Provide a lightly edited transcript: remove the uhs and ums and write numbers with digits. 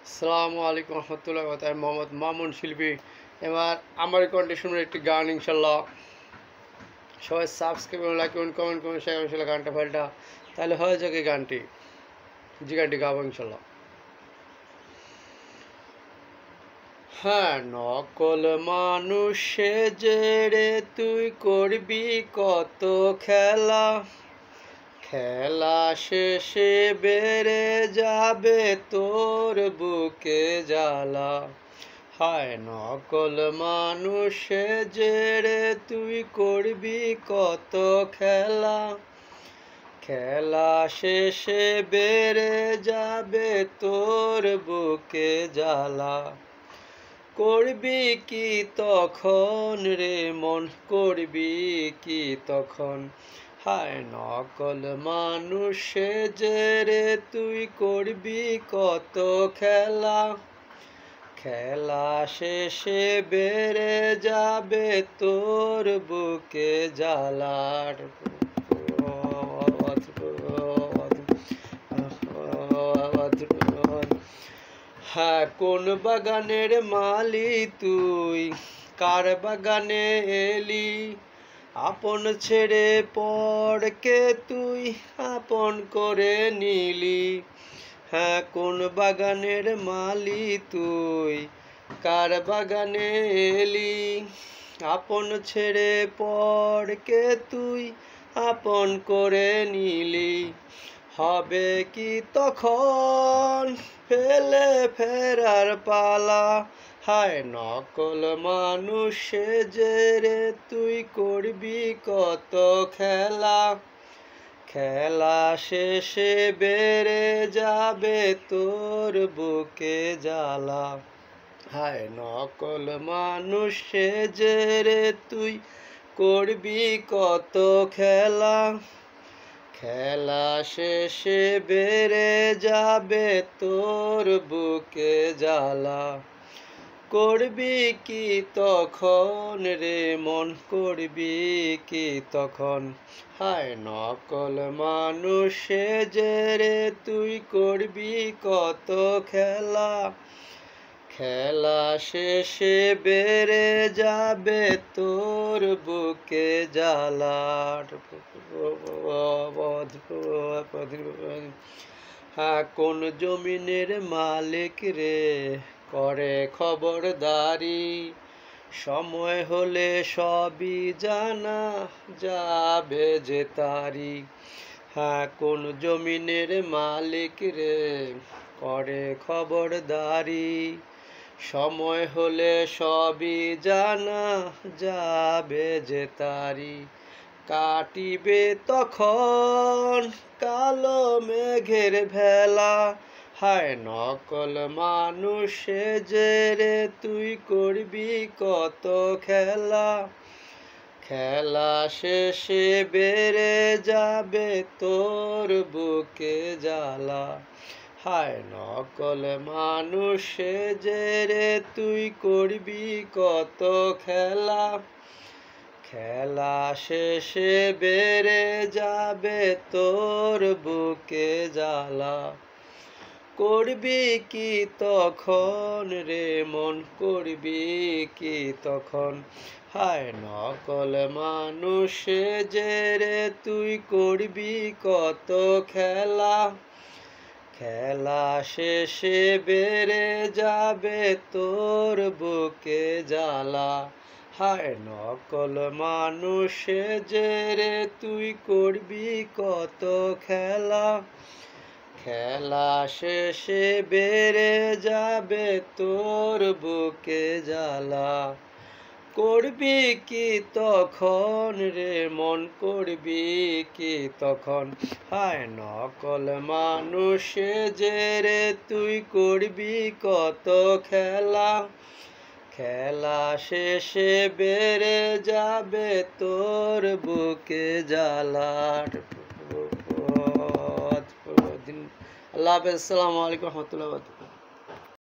আসসালামু আলাইকুম রহমতুল্লাহ, আমি মোহাম্মদ মামুন শিল্পী। এবার আমার কন্ডিশনের একটি গান ইনশাল্লাহ সবাই সাবস্ক্রাইব এবং লাইক করুন, কমেন্ট করুন, শেয়ার করুন গানটা ফাইলটা, তাহলে হয়ে যাবে গানটি, যে গানটি গাবো ইনশাল্লাহ। হ্যাঁ, নকল মানুষে জেড়ে তুই করবি কত খেলা, খেলা শেষে বেড়ে যাবে তোর বুকে জ্বালা। হায় নকল মানুষে জেড়ে তুই করবি কত খেলা, খেলা শেষে বেড়ে যাবে তোর বুকে জ্বালা। করবি কি তখন রে মন, করবি কি তখন? হায় নকল মানুষে জেরে তুই করবি কত খেলা, খেলা শেষে বেড়ে যাবে তোর বুকে জ্বালার। হ্যাঁ, কোন বাগানের মালি তুই, কার বাগানে এলি? আপন ছেড়ে পরকে তুই আপন করে নিলি। হ্যাঁ, কোন বাগানের মালি তুই, কার বাগানে এলি? আপন ছেড়ে পরকে তুই আপন করে নিলি। হবে কি তখন ফেলে ফেরার পালা, হায় নকল মানুষে জেরে তুই করবি কত খেলা, খেলা শেষে বেড়ে যাবে তোর বুকে জ্বালা। হায় নকল মানুষে জেরে তুই করবি কত খেলা, খেলা শেষে বেড়ে যাবে তোর বুকে জ্বালা। করবি কি তখন রে মন, করবি কি তখন? হায় নকল মানুষে জেরে তুই করবি কত খেলা, খেলা শেষে বেড়ে যাবে তোর বুকে জ্বালা। হ্যাঁ, কোন জমিনের মালিক রে করে খবরদারি, সময় হলে সবই জানা যাবে যে তারি। হ্যাঁ, কোন জমিনের মালিক রে করে খবরদারি, সময় হলে সবই জানা যাবে যে তারি। কাটিবে তখন কালো মেঘের ভেলা, হায় নকল মানুষে জেরে তুই করবি কত খেলা, খেলা শেষে বেড়ে যাবে তোর বুকে জ্বালা। হায় নকল মানুষে জেরে তুই করবি কত খেলা, খেলা শেষে বেড়ে যাবে তোর বুকে জ্বালা। করবি কি তখন রে মন, করবি কি তখন? হায় নকল মানুষে জেরে তুই করবি কত খেলা, খেলা শেষে বেড়ে যাবে তোর বুকে জ্বালা। হায় নকল মানুষে জেরে তুই করবি কত খেলা, খেলা শেষে বেড়ে যাবে তোর বুকে জ্বালা। করবি কি তখন রে মন, করবি কি তখন? হায় নকল মানুষে জেরে তুই করবি কত খেলা, খেলা শেষে বেড়ে যাবে তোর বুকে জ্বালা। আল্লাহ হাফেজ, আসসালামু আলাইকুম রহমতুল্লাহ।